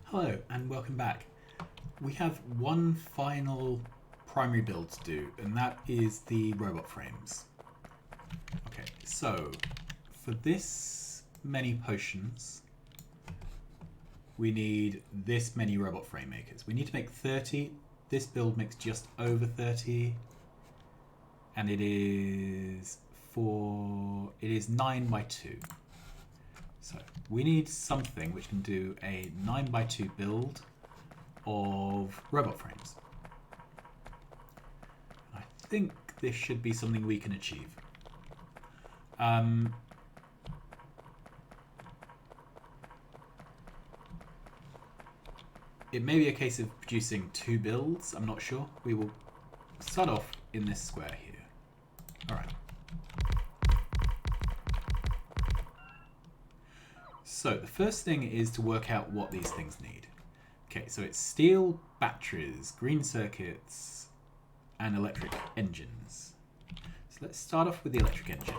Hello and welcome back. We have one final primary build to do, and that is the robot frames. Okay, so for this many potions, we need this many robot frame makers. We need to make 30. This build makes just over 30, and it is 9 by 2. So we need something which can do a 9 by 2 build of robot frames. I think this should be something we can achieve. It may be a case of producing 2 builds, I'm not sure. We will start off in this square here. Alright. So the first thing is to work out what these things need. Okay, so it's steel, batteries, green circuits, and electric engines. So let's start off with the electric engine.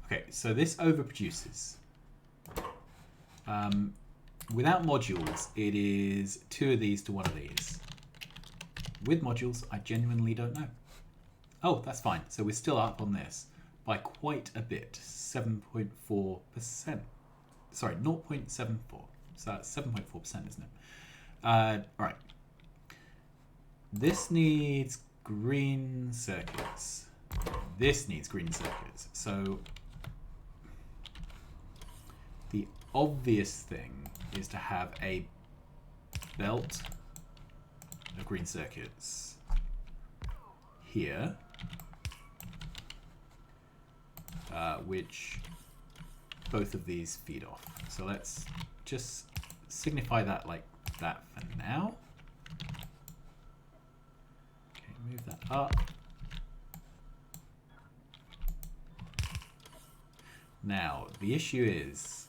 Okay, so this overproduces. Without modules, it is 2 of these to 1 of these. With modules, I genuinely don't know. Oh, that's fine. So we're still up on this by quite a bit. 7.4%. Sorry, 0.74. So that's 7.4%, isn't it? Alright. This needs green circuits. This needs green circuits. So the obvious thing is to have a belt of green circuits here, which both of these feed off. So let's just signify that like that for now. Okay, move that up. Now, the issue is,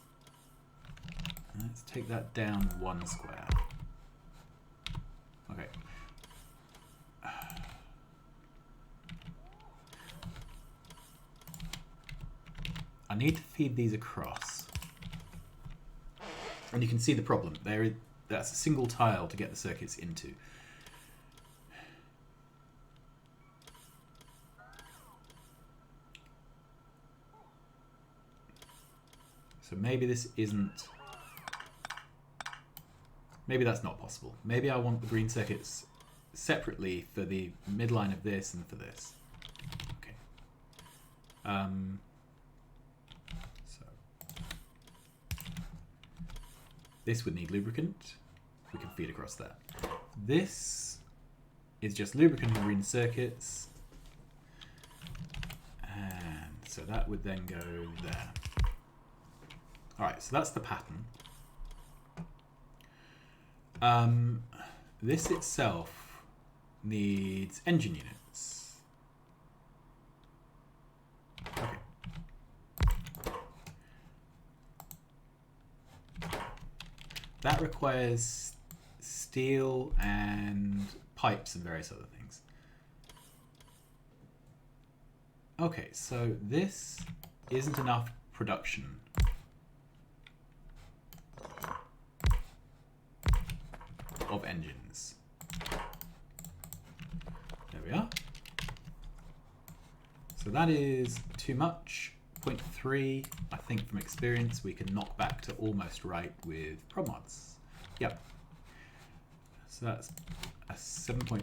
let's take that down 1 square. Okay. I need to feed these across. And you can see the problem. That's a single tile to get the circuits into. So maybe this isn't... Maybe that's not possible. Maybe I want the green circuits separately for the midline of this and for this. Okay. This would need lubricant. We can feed across that. This is just lubricant and green circuits. And so that would then go there. Alright, so that's the pattern. This itself needs engine units. Okay. That requires steel and pipes and various other things. Okay, so this isn't enough production. Of engines. There we are. So that is too much. 0.3, I think from experience we can knock back to almost right with prod mods. Yep. So that's a 7.4%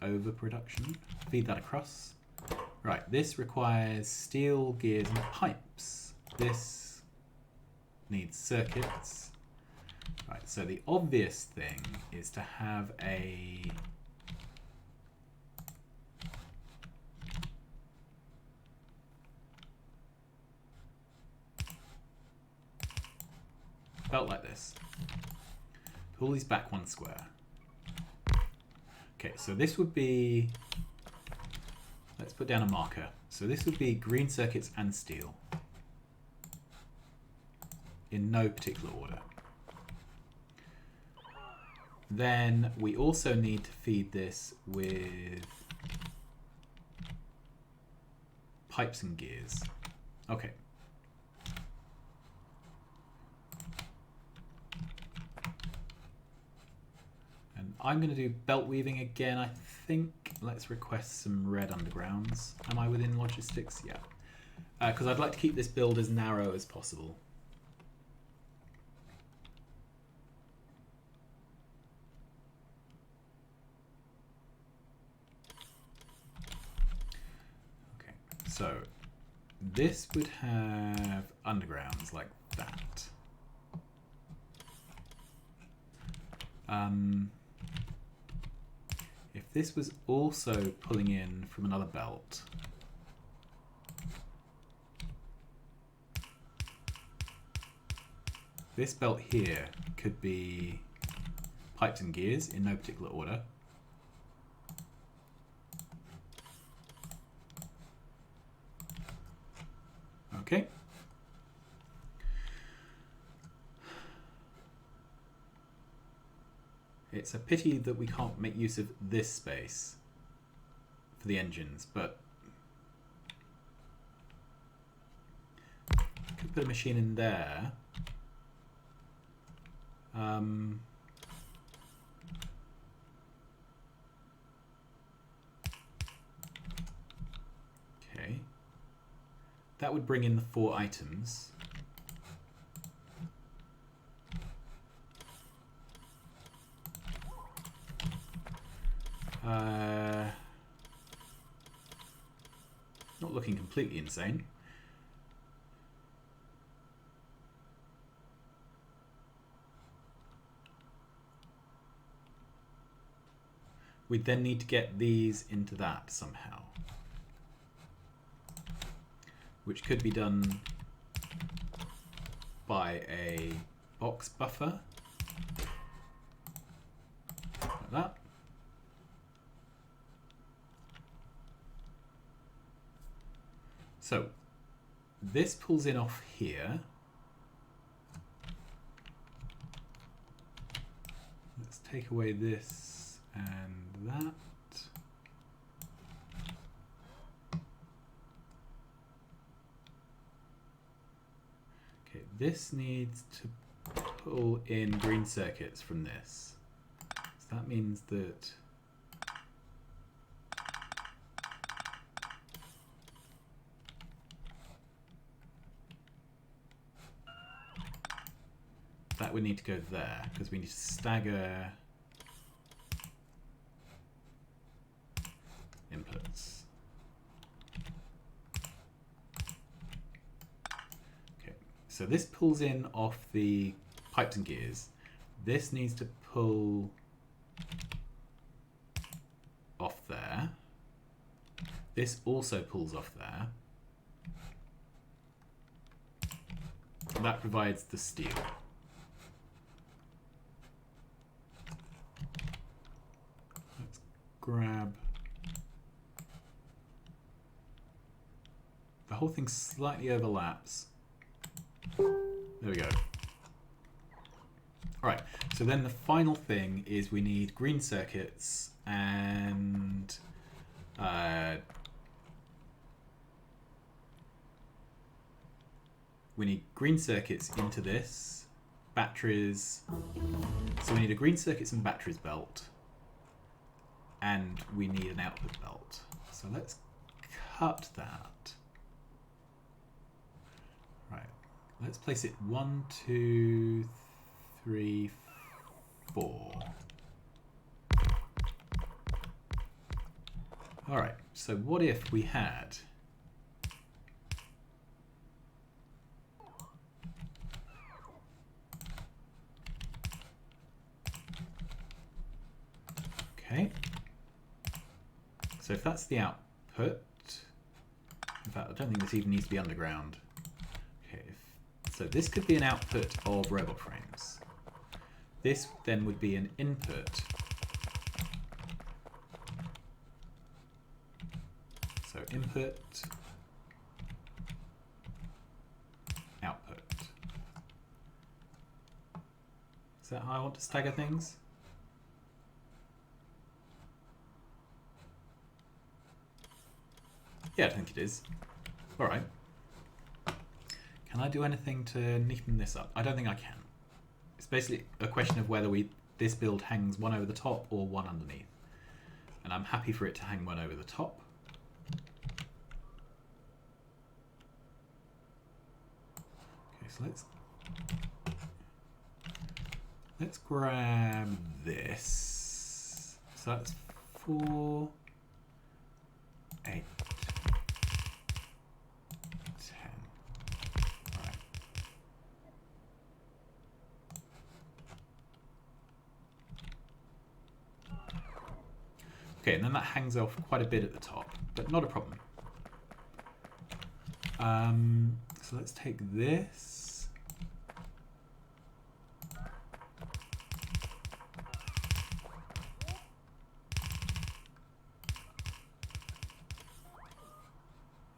overproduction. Feed that across. Right, this requires steel, gears, and pipes. This needs circuits. Right, so the obvious thing is to have a belt like this. Pull these back 1 square. Okay, so this would be, let's put down a marker. So this would be green circuits and steel. In no particular order. Then we also need to feed this with pipes and gears. Okay. And I'm going to do belt weaving again, I think. Let's request some red undergrounds. Am I within logistics? Yeah. Because I'd like to keep this build as narrow as possible. Okay, so this would have undergrounds like that. If this was also pulling in from another belt, this belt here could be pipes and gears in no particular order. Okay. It's a pity that we can't make use of this space for the engines, but could put a machine in there. Okay. That would bring in the 4 items. Not looking completely insane. We then need to get these into that somehow, which could be done by a box buffer, like that. So this pulls in off here. Let's take away this and that. Okay, this needs to pull in green circuits from this. So that means that that would need to go there, because we need to stagger inputs. Okay, so this pulls in off the pipes and gears. This needs to pull off there. This also pulls off there. That provides the steel. Let's grab... The whole thing slightly overlaps. There we go. Alright, so then the final thing is we need green circuits and we need green circuits into this, batteries. So we need a green circuits and batteries belt, and we need an output belt. So let's cut that. Right, let's place it 1, 2, 3, 4. All right, so what if we had okay, so if that's the output, in fact I don't think this even needs to be underground. Okay, so this could be an output of robot frames. This then would be an input. So input, output. Is that how I want to stagger things? Yeah, I think it is. All right. Can I do anything to neaten this up? I don't think I can. It's basically a question of whether this build hangs one over the top or one underneath. And I'm happy for it to hang one over the top. Okay, so let's grab this. So that's 4, 8, 10. Right. Okay, and then that hangs off quite a bit at the top, but not a problem. So let's take this.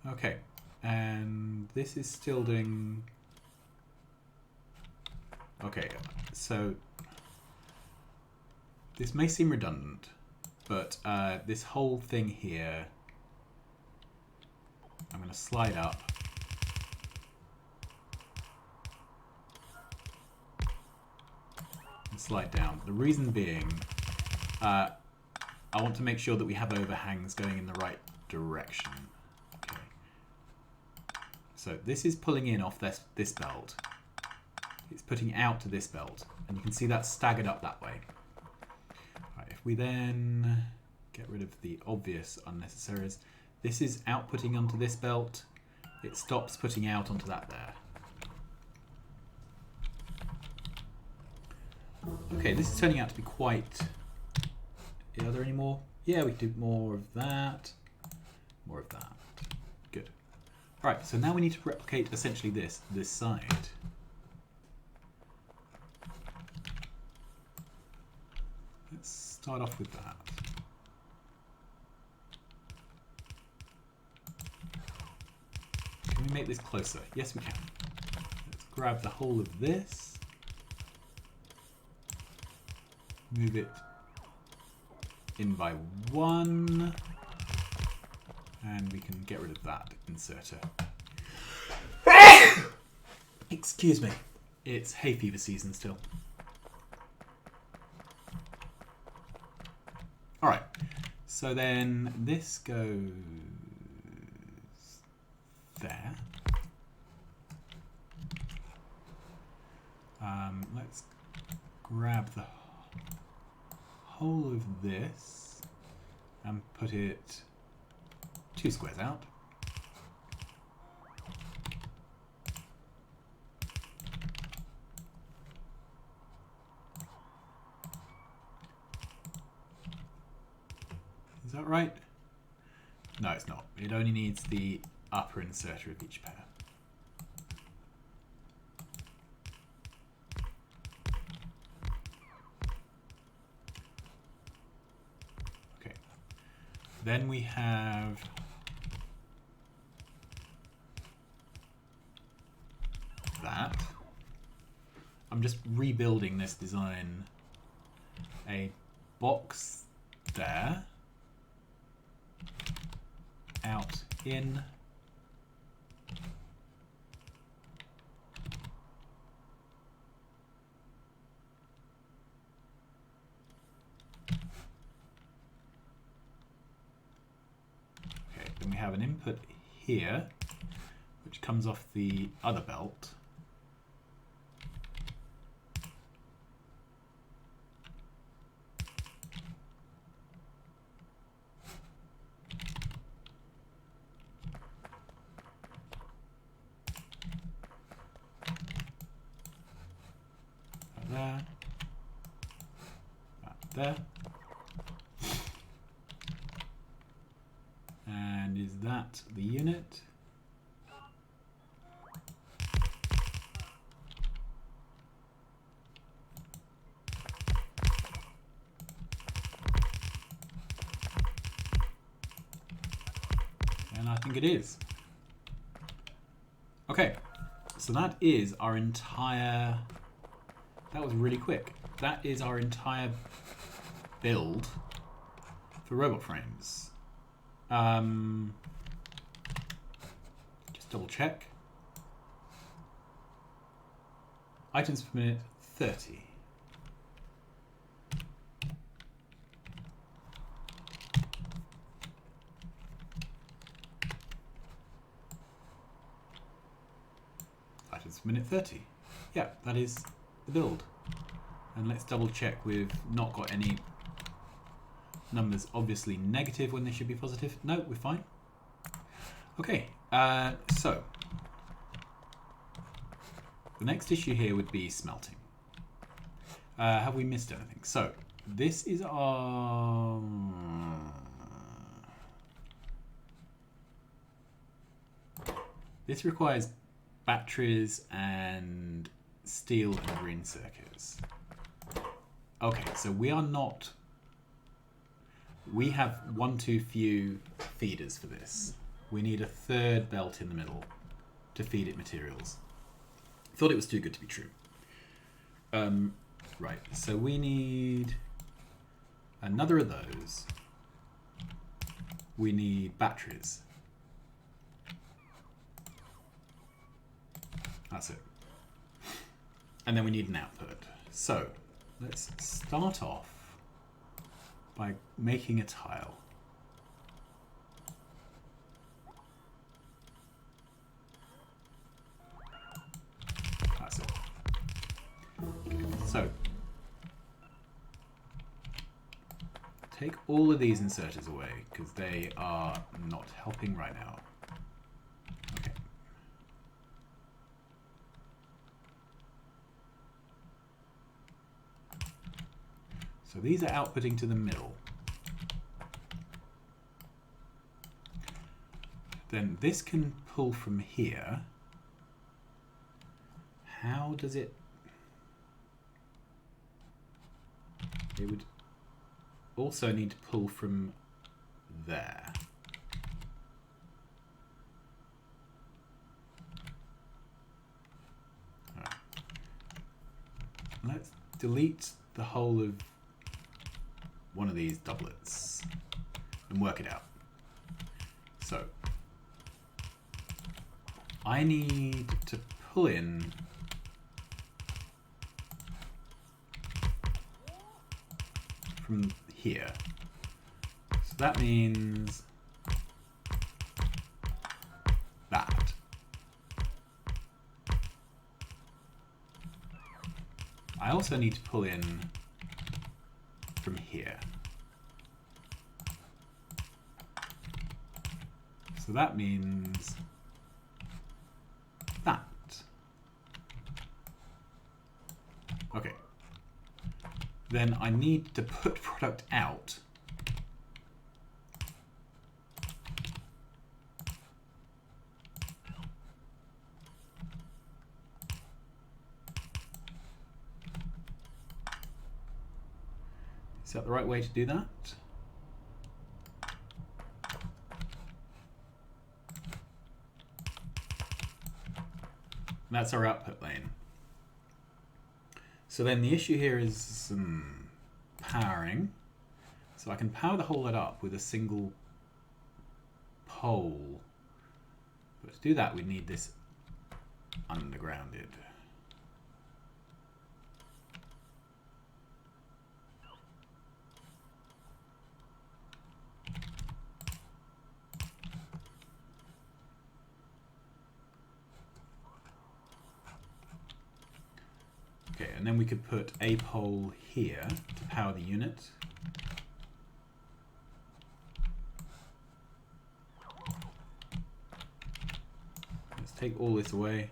Okay, and this is still doing... Okay, so this may seem redundant, but this whole thing here, I'm going to slide up. And slide down. The reason being, I want to make sure that we have overhangs going in the right direction. Okay. So this is pulling in off this belt. It's putting out to this belt, and you can see that's staggered up that way. Right, if we then get rid of the obvious unnecessaries, this is outputting onto this belt. It stops putting out onto that there. Okay, this is turning out to be quite... Are there any more? Yeah, we can do more of that. More of that. Good. Right, so now we need to replicate essentially this side. Let's start off with that. Can we make this closer? Yes, we can. Let's grab the whole of this. Move it in by 1. And we can get rid of that inserter. Excuse me. It's hay fever season still. Alright. So then this goes there. Let's grab the whole of this and put it 2 squares out. Is that right? No, it's not. It only needs the upper inserter of each pair. Then we have that. I'm just rebuilding this design. A box there. Out, in. Then we have an input here, which comes off the other belt. There. That there. And is that the unit? And I think it is. Okay, so that is our entire... That was really quick. That is our entire build for robot frames. Just double check. items per minute 30. Items per minute 30. Yeah, that is the build. And let's double check we've not got any numbers obviously negative when they should be positive. No, we're fine. Okay, so the next issue here would be smelting. Have we missed anything? So this is our... This requires batteries and steel and green circuits. Okay, so we are not... We have one too few feeders for this. We need a third belt in the middle to feed it materials. Thought it was too good to be true. Right, so we need another of those. We need batteries. That's it. And then we need an output. So let's start off by making a tile. That's it. Okay, so take all of these inserters away because they are not helping right now. Okay. So these are outputting to the middle. Then this can pull from here. How does it... It would also need to pull from there. All right. Let's delete the whole of one of these doublets and work it out. So I need to pull in from here. So that means that. I also need to pull in from here. So that means that. Okay. Then I need to put product out. Is that the right way to do that? That's our output lane. So then the issue here is powering. So I can power the whole lot up with a single pole. But to do that, we need this undergrounded. Okay, and then we could put a pole here to power the unit. Let's take all this away.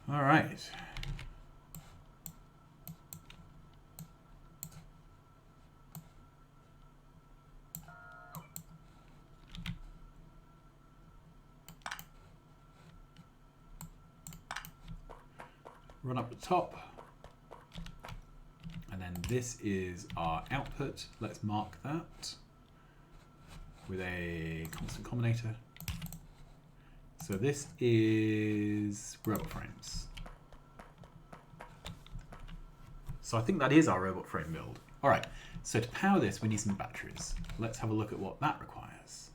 All right. Run up the top, and then this is our output. Let's mark that with a constant combinator. So this is robot frames. So I think that is our robot frame build. All right, so to power this, we need some batteries. Let's have a look at what that requires.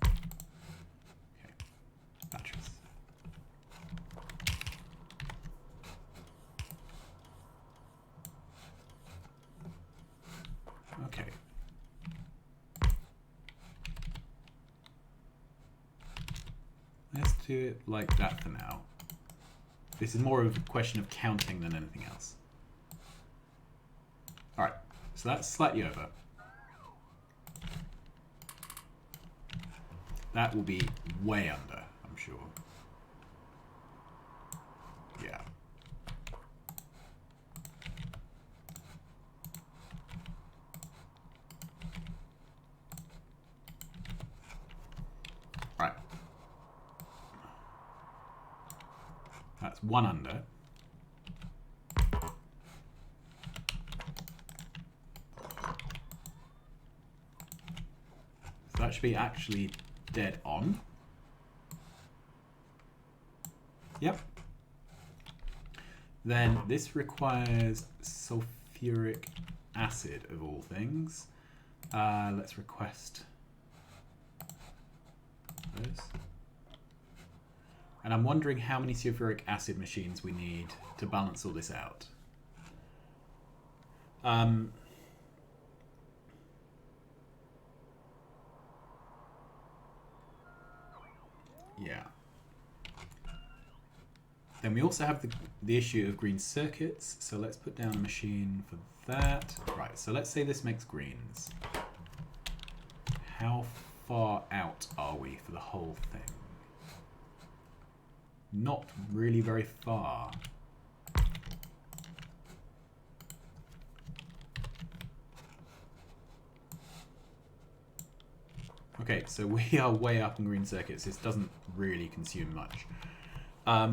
Okay, batteries. Okay. Let's do it like that for now. This is more of a question of counting than anything else. All right, so that's slightly over. That will be way under, I'm sure. Yeah. All right. That's one under. So that should be actually dead on. Yep. Then this requires sulfuric acid of all things. Let's request those. And I'm wondering how many sulfuric acid machines we need to balance all this out. Yeah. Then we also have the issue of green circuits. So let's put down a machine for that. Right, so let's say this makes greens. How far out are we for the whole thing? Not really very far. Okay, so we are way up in green circuits. This doesn't really consume much. Are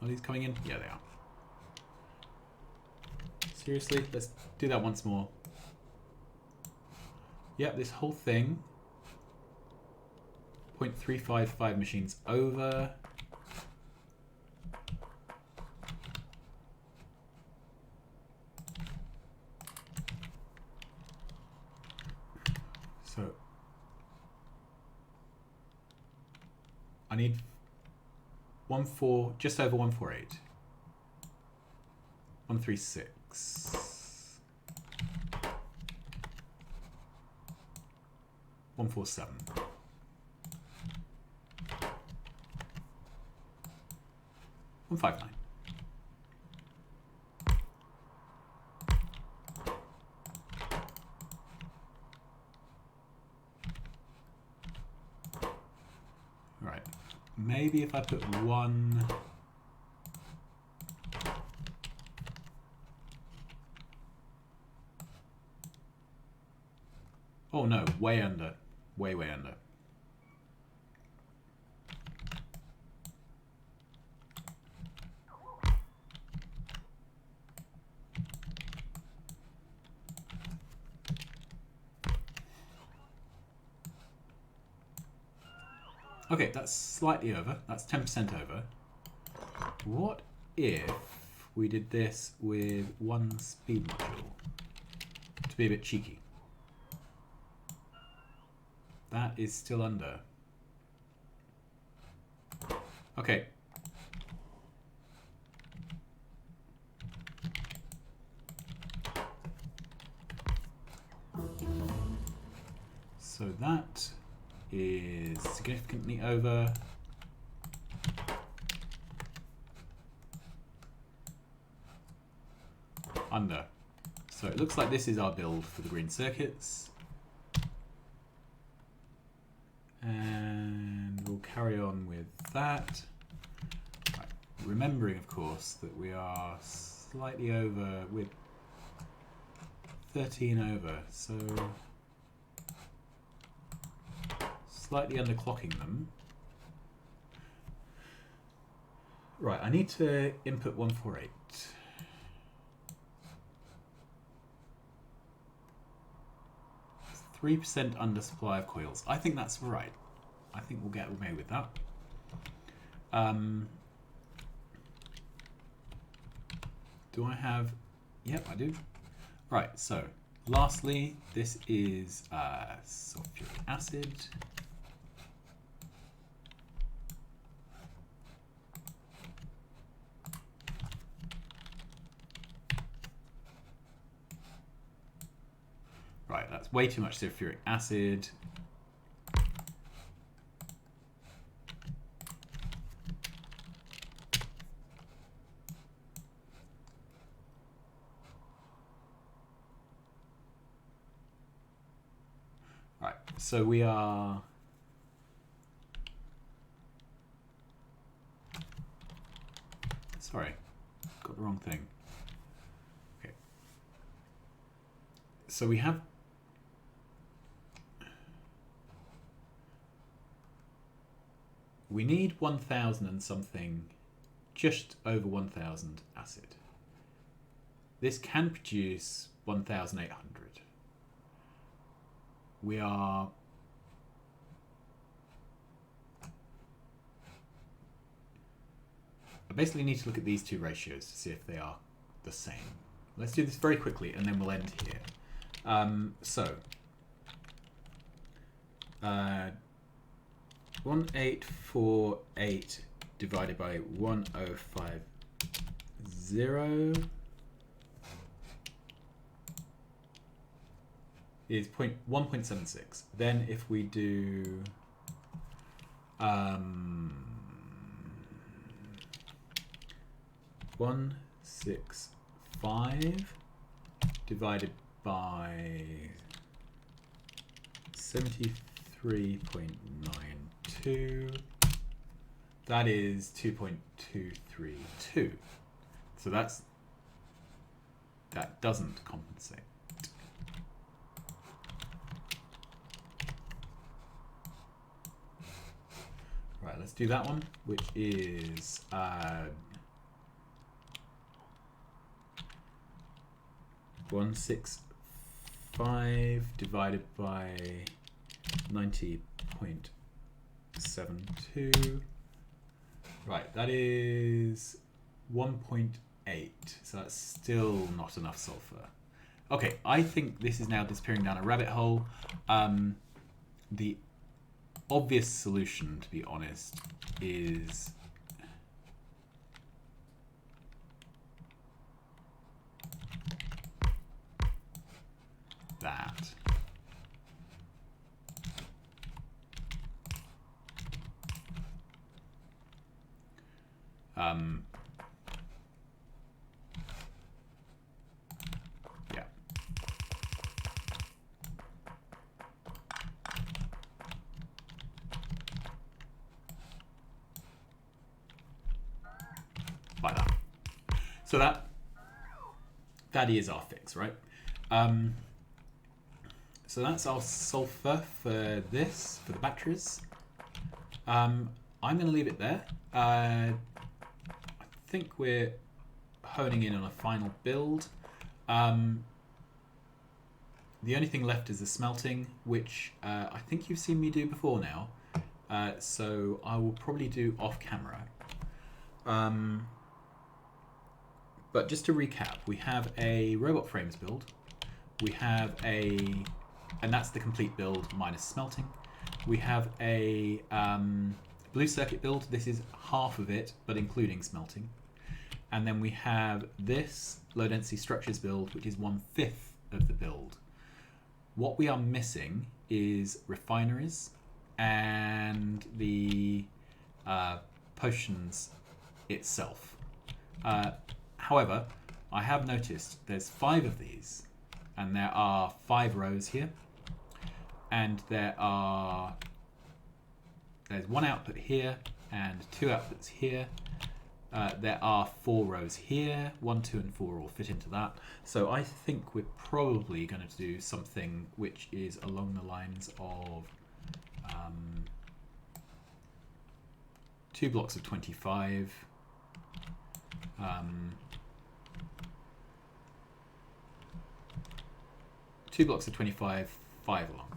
these coming in? Yeah, they are. Seriously, let's do that once more. Yep, this whole thing. 0.355 machines over. So I need just over 148. 136. 147. $159. Right. Maybe if I put one. Oh no, way under. Way under. Okay, that's slightly over. That's 10% over. What if we did this with one speed module? To be a bit cheeky. That is still under. Okay. So that is significantly over. Under. So it looks like this is our build for the green circuits. And we'll carry on with that. Right. Remembering, of course, that we are slightly over with 13 over, so slightly underclocking them. Right, I need to input 148. 3% undersupply of coils. I think that's right. I think we'll get away with that. Do I have... Yep, I do. Right, so lastly, this is sulfuric acid. Right, that's way too much sulfuric acid. Right, so we are... Sorry, got the wrong thing. Okay. So we have... We need 1,000 and something, just over 1,000 acid. This can produce 1,800. We are... I basically need to look at these two ratios to see if they are the same. Let's do this very quickly and then we'll end here. 1848 divided by 1050 is 1.76. Then if we do 165 divided by 73.92, that is 2.232. So that doesn't compensate. Right, let's do that one, which is 165 divided by 90.72. Right, that is 1.8. So that's still not enough sulfur. Okay, I think this is now disappearing down a rabbit hole. The obvious solution, to be honest, is that. Yeah. Like that. So that is our fix, right? So that's our sulfur for this, for the batteries. I'm going to leave it there. I think we're honing in on a final build. The only thing left is the smelting, which I think you've seen me do before now. So I will probably do off camera. But just to recap, we have a robot frames build. We have and that's the complete build minus smelting. We have a blue circuit build. This is half of it, but including smelting. And then we have this low density structures build, which is 1/5 of the build. What we are missing is refineries and the potions itself. However, I have noticed there's 5 of these, and there are 5 rows here, and there's 1 output here and 2 outputs here. There are 4 rows here, 1, 2, and 4 all fit into that. So I think we're probably going to do something which is along the lines of 2 blocks of 25. 2 blocks of 25, 5 along.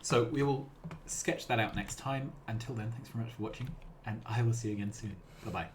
So we will sketch that out next time. Until then, thanks very much for watching, and I will see you again soon. Bye-bye.